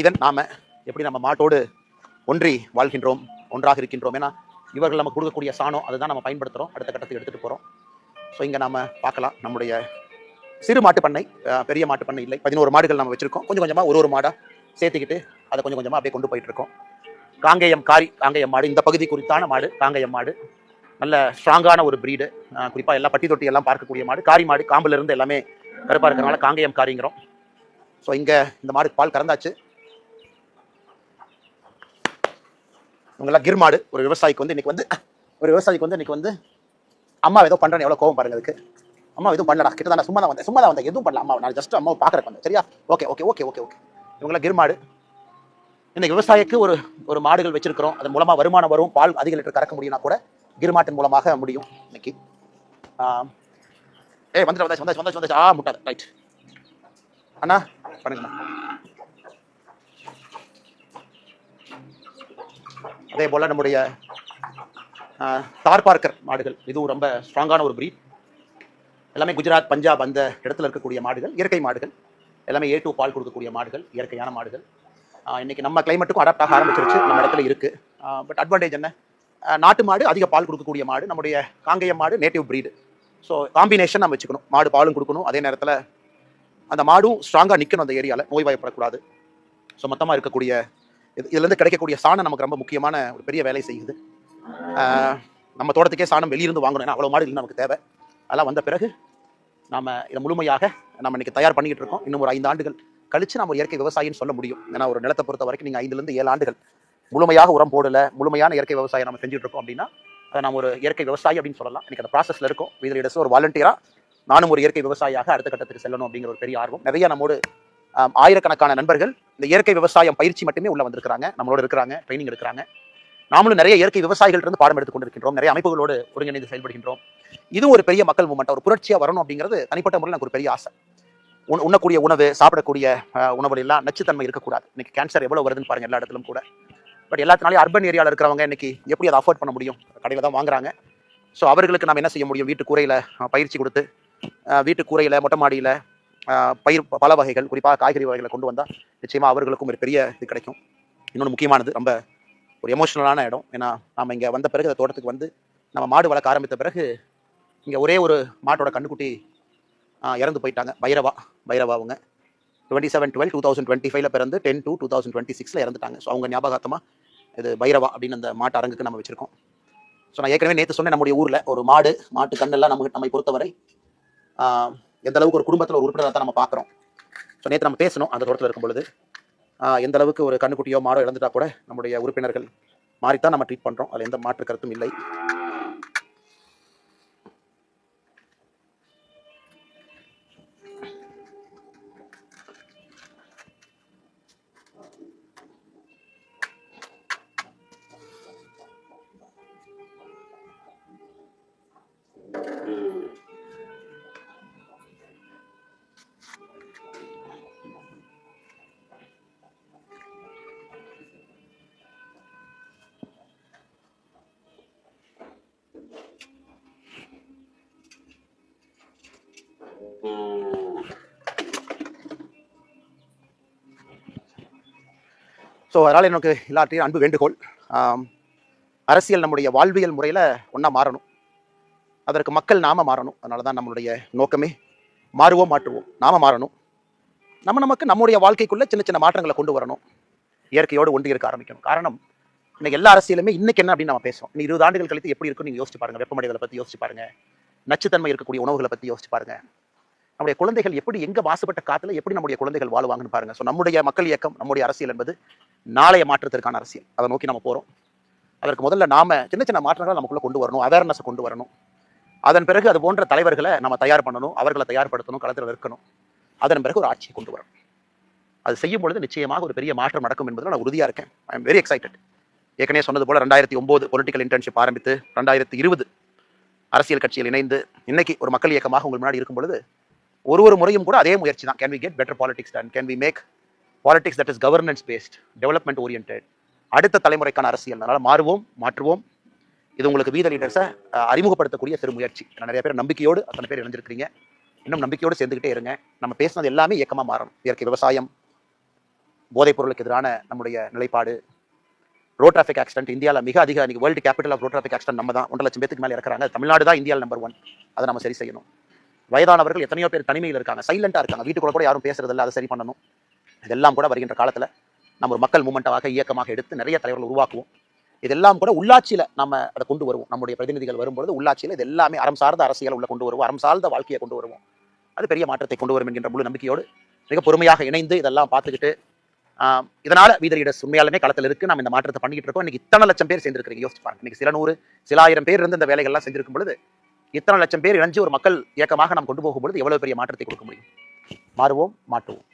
இதன் நாம எப்படி நம்ம மாட்டோடு ஒன்றி வாழ்கின்றோம், ஒன்றாக இருக்கின்றோம். ஏன்னா இவர்கள் நம்ம கொடுக்கக்கூடிய சாணம் அதுதான் நம்ம பயன்படுத்துகிறோம், அடுத்த கட்டத்துக்கு எடுத்துகிட்டு போகிறோம். ஸோ இங்கே நம்ம பார்க்கலாம் நம்முடைய சிறு மாட்டு பண்ணை, பெரிய மாட்டு பண்ணை இல்லை. 11 மாடுகள் நம்ம வச்சுருக்கோம். கொஞ்சம் கொஞ்சமாக ஒரு மாடாக சேர்த்துக்கிட்டு அதை கொஞ்சம் கொஞ்சமாக அப்படியே கொண்டு போயிட்டு இருக்கோம். காங்கேயம் காங்கேயம் மாடு இந்த பகுதி குறித்தான மாடு. காங்கேயம் மாடு நல்ல ஸ்ட்ராங்கான ஒரு பிரீடு. குறிப்பாக எல்லாம் பட்டி தொட்டி எல்லாம் பார்க்கக்கூடிய மாடு. காரி மாடு காம்பில் இருந்து எல்லாமே கருப்பாக இருக்கிறனால காங்கேயம் காரிங்கிறோம். ஸோ இங்கே இந்த மாடுக்கு பால் கறந்தாச்சு. இவங்கெல்லாம் கிர் மாடு. ஒரு விவசாயிக்கு வந்து இன்னைக்கு வந்து அம்மா ஏதோ பண்ணுறேன்னு எவ்வளோ கோவம் பாருங்க. அதுக்கு அம்மா எதுவும் பண்ணலடா, கிட்ட தான் சும்மா தான் வந்தேன், எதுவும் பண்ணல அம்மா, நான் ஜஸ்ட் அம்மாவை பார்க்குறக்கு வந்தேன். சரியா? Okay okay okay okay okay இவங்களாம் கிர் மாடு. இன்னைக்கு விவசாயிக்கு ஒரு மாடுகள் வச்சிருக்கிறோம், அதன் மூலமாக வருமானம் வரும், பால் அதிக லிட்டர் கறக்க முடியும்னா கூட கிர்மாட்டின் மூலமாக முடியும். இன்னைக்கு வந்துச்சு முட்டாது. ரைட் அண்ணா பண்ணுங்கண்ணா. அதே போல் நம்முடைய தார்பார்க்கர் மாடுகள், இதுவும் ரொம்ப ஸ்ட்ராங்கான ஒரு பிரீட். எல்லாமே குஜராத், பஞ்சாப் அந்த இடத்துல இருக்கக்கூடிய மாடுகள், இயற்கை மாடுகள். எல்லாமே A2 பால் கொடுக்கக்கூடிய மாடுகள், இயற்கையான மாடுகள். இன்னைக்கு நம்ம கிளைமேட்டுக்கும் அடாப்ட் ஆக ஆரம்பிச்சிருச்சு, நம்ம இடத்துல இருக்கு. பட் அட்வான்டேஜ் என்ன, நாட்டு மாடு அதிக பால் கொடுக்கக்கூடிய மாடு, நம்முடைய காங்கேயம் மாடு நேட்டிவ் பிரீடு. ஸோ காம்பினேஷன் நம்ம வச்சுக்கணும், மாடு பாலும் கொடுக்கணும், அதே நேரத்தில் அந்த மாடும் ஸ்ட்ராங்காக நிற்கணும், அந்த ஏரியாவில் நோய் வாய்ப்படக்கூடாது. ஸோ மொத்தமாக இருக்கக்கூடிய இதுலேருந்து கிடைக்கக்கூடிய சாணம் நமக்கு ரொம்ப முக்கியமான ஒரு பெரிய வேலை செய்யுது. நம்ம தோட்டத்துக்கே சாணம் வெளியிருந்து வாங்கணும், ஏன்னா அவ்வளோ மாடு நமக்கு தேவை. அதெல்லாம் வந்த பிறகு நம்ம இதை முழுமையாக நம்ம இன்னைக்கு தயார் பண்ணிக்கிட்டு இருக்கோம். இன்னும் ஒரு 5 ஆண்டுகள் கழிச்சு நம்ம ஒரு இயற்கை விவசாயின்னு சொல்ல முடியும். ஏன்னா ஒரு நிலத்தை பொறுத்த வரைக்கும் நீங்கள் 5 to 7 ஆண்டுகள் முழுமையாக உரம் போடல, முழுமையான இயற்கை விவசாயம் நம்ம செஞ்சுட்டு இருக்கோம் அப்படின்னா அதை நம்ம ஒரு இயற்கை விவசாயி அப்படின்னு சொல்லலாம். இன்னைக்கு அந்த ப்ராசஸ்ல இருக்கும். வீதில் ஒரு வாலண்டியரா நானும் ஒரு இயற்கை விவசாயியாக அடுத்த கட்டத்துக்கு செல்லணும் அப்படிங்கிற ஒரு பெரிய ஆர்வம். நிறைய நம்மோடு ஆயிரக்கணக்கான நண்பர்கள் இந்த இயற்கை விவசாயம் பயிற்சி மட்டுமே உள்ள வந்திருக்கிறாங்க, நம்மளோட இருக்கிறாங்க, ட்ரைனிங் எடுக்கிறாங்க. நாமளும் நிறைய இயற்கை விவசாயிகள் இருந்து பாடம் எடுத்துக் கொண்டிருக்கின்றோம், நிறைய அமைப்புகளோடு ஒருங்கிணைந்து செயல்படுகின்றோம். இது ஒரு பெரிய மக்கள் மூமெண்ட், ஒரு புரட்சியா வரணும் அப்படிங்கிறது தனிப்பட்ட முறையில் எனக்கு ஒரு பெரிய ஆசை. உண்ணக்கூடிய உணவு, சாப்பிடக்கூடிய உணவுகள் எல்லாம் நச்சுத்தன்மை இருக்கக்கூடாது. இன்னைக்கு கேன்சர் எவ்வளவு வருதுன்னு பாருங்க எல்லா இடத்திலும் கூட. பட் எல்லாத்தினாலையும் அர்பன் ஏரியாவில் இருக்கிறவங்க இன்னைக்கு எப்படி அதை அஃபோர்ட் பண்ண முடியும், கடையில் தான் வாங்குறாங்க. ஸோ அவர்களுக்கு நம்ம என்ன செய்ய முடியும், வீட்டு கூரையில் பயிற்சி கொடுத்து, வீட்டு கூரையில் மொட்டை மாடியில் பயிர் பல வகைகள், குறிப்பாக காய்கறி வகைகளை கொண்டு வந்தால் நிச்சயமாக அவர்களுக்கும் ஒரு பெரிய இது கிடைக்கும். இன்னொன்று முக்கியமானது, ரொம்ப ஒரு எமோஷனலான இடம். ஏன்னா நம்ம இங்கே வந்த பிறகு அந்த தோட்டத்துக்கு வந்து நம்ம மாடு வளர்க்க ஆரம்பித்த பிறகு இங்கே ஒரே ஒரு மாட்டோட கண்ணுக்குட்டி இறந்து போயிட்டாங்க. பைரவா அவங்க 27/12/2025 பிறந்து 10/2/2026 இறந்துட்டாங்க. ஸோ அவங்க ஞாபகார்த்தமாக இது பைரவா அப்படின்னு அந்த மாட்டு அரங்குக்கு நம்ம வச்சிருக்கோம். ஸோ நான் ஏற்கனவே நேற்று சொன்னேன், நம்முடைய ஊரில் ஒரு மாட்டு கண்ணெல்லாம் நம்மை பொறுத்தவரை எந்த அளவுக்கு ஒரு குடும்பத்தில் ஒரு உறுப்பினராக தான் நம்ம பார்க்குறோம். ஸோ நேற்று நம்ம பேசணும் அந்த தோட்டத்தில் இருக்கும் பொழுது, எந்த அளவுக்கு ஒரு கண்ணுக்குட்டியோ மாடோ இழந்துட்டா கூட நம்முடைய உறுப்பினர்கள் மாறித்தான் நம்ம ட்ரீட் பண்ணுறோம், அதில் எந்த மாற்று கருத்தும் இல்லை. ஸோ அதனால் எனக்கு எல்லாத்தையும் அன்பு வேண்டுகோள், அரசியல் நம்முடைய வாழ்வியல் முறையில் ஒன்றா மாறணும், அதற்கு மக்கள் நாம மாறணும். அதனால தான் நம்மளுடைய நோக்கமே மாற்றுவோம், நாம மாறணும். நமக்கு நம்முடைய வாழ்க்கைக்குள்ளே சின்ன சின்ன மாற்றங்களை கொண்டு வரணும், இயற்கையோடு ஒன்றி இருக்க ஆரம்பிக்கணும். காரணம் இன்னைக்கு எல்லா அரசியலுமே இன்னைக்கு என்ன அப்படின்னு நம்ம பேசுவோம். இன்னும் 20 ஆண்டுகள் கழித்து எப்படி இருக்குன்னு நீங்கள் யோசிச்சு பாருங்க. வெப்பமடைதலை பற்றி யோசிச்சு பாருங்க, நச்சுத்தன்மை இருக்கக்கூடிய உணவுகளை பற்றி யோசிச்சு பாருங்க, நம்முடைய குழந்தைகள் எப்படி எங்க மாசுபட்ட காத்துல எப்படி நம்முடைய குழந்தைகள் வாழ்வாங்கன்னு பாருங்க. ஸோ நம்முடைய மக்கள் இயக்கம், நம்முடைய அரசியல் என்பது நாளைய மாற்றத்திற்கான அரசியல். அதை நோக்கி நம்ம போறோம். அதற்கு முதல்ல நாம சின்ன சின்ன மாற்றங்களை நமக்குள்ள கொண்டு வரணும், அவேர்னஸை கொண்டு வரணும். அதன் பிறகு அது போன்ற தலைவர்களை நம்ம தயார் பண்ணணும், அவர்களை தயார்படுத்தணும், களத்தில் இருக்கணும். அதன் பிறகு ஒரு ஆட்சியை கொண்டு வரணும். அது செய்யும் பொழுது நிச்சயமாக ஒரு பெரிய மாற்றம் நடக்கும் என்பதில் நான் உறுதியா இருக்கேன். I am very excited. ஏற்கனவே சொன்னது போல 2009 பொலிட்டிக்கல் இன்டர்ன்ஷிப் ஆரம்பித்து 2020 அரசியல் கட்சியில் இணைந்து இன்னைக்கு ஒரு மக்கள் இயக்கமாக உங்கள் முன்னாடி இருக்கும் பொழுது ஒரு முறையும் கூட அதே முயற்சி தான். Can we get better politics done, can we make politics that is governance based, development oriented, அடுத்த தலைமுறைக்கான அரசியல். அதனால மாற்றுவோம். இது உங்களுக்கு வீத லீடர்ஸை அறிமுகப்படுத்தக்கூடிய சிறு முயற்சி. நிறைய பேர் நம்பிக்கையோடு அத்தனை பேர் இணைஞ்சிருக்கிறீங்க. இன்னும் நம்பிக்கையோடு சேர்ந்துக்கிட்டே இருங்க. நம்ம பேசுனது எல்லாமே இயக்கமாக மாறணும். இயற்கை விவசாயம், போதைப் பொருளுக்கு எதிரான நம்முடைய நிலைப்பாடு, ரோட் டிராஃபிக் ஆக்சிடென்ட் இந்தியாவில் மிக அதிக world capital of road traffic accident நம்ம தான். 1,00,000 பேருக்கு மேலே இறக்குறாங்க. தமிழ்நாடு தான் இந்தியாவில் நம்பர் 1. அதை நம்ம சரி செய்யணும். வயதானவர்கள் எத்தனையோ பேர் தனிமையில் இருக்காங்க, சைலண்டாக இருக்காங்க, வீட்டுக்குள்ள கூட யாரும் பேசுறது இல்லை, அதை சரி பண்ணணும். இதெல்லாம் கூட வருகின்ற காலத்தில் நம்ம ஒரு மக்கள் மூமெண்ட்டாக இயக்கமாக எடுத்து நிறைய தலைவர்கள் உருவாக்குவோம். இதெல்லாம் கூட உள்ளாட்சியில் நம்ம அதை கொண்டு வருவோம். நம்முடைய பிரதிநிதிகள் வரும்பொழுது உள்ளாட்சியில் இது எல்லாமே அறம் சார்ந்த அரசியல் உள்ள கொண்டு வருவோம், அறம் சார்ந்த வாழ்க்கையை கொண்டு வருவோம். அது பெரிய மாற்றத்தை கொண்டு வரும் என்கின்ற முழு நம்பிக்கையோடு மிக பொறுமையாக இணைந்து இதெல்லாம் பார்த்துக்கிட்டு இதனால வீதர் லீடர்ஸ் உண்மையாலுமே களத்தில் இருக்கு. நம்ம இந்த மாற்றத்தை பண்ணிட்டு இருக்கோம். இன்னைக்கு இத்தனை லட்சம் பேர் சேர்ந்திருக்கிறீங்க, யோசிச்சு பாருங்க. இன்னைக்கு சில 100 சில 1000 பேர் இருந்து இந்த வேலைகள்லாம் செஞ்சிருக்கும் பொழுது இத்தனை லட்சம் பேர் இணைஞ்சு ஒரு மக்கள் இயக்கமாக நாம் கொண்டு போகும் பொழுது எவ்வளவு பெரிய மாற்றத்தை கொடுக்க முடியும். மாறுவோம், மாற்றுவோம்.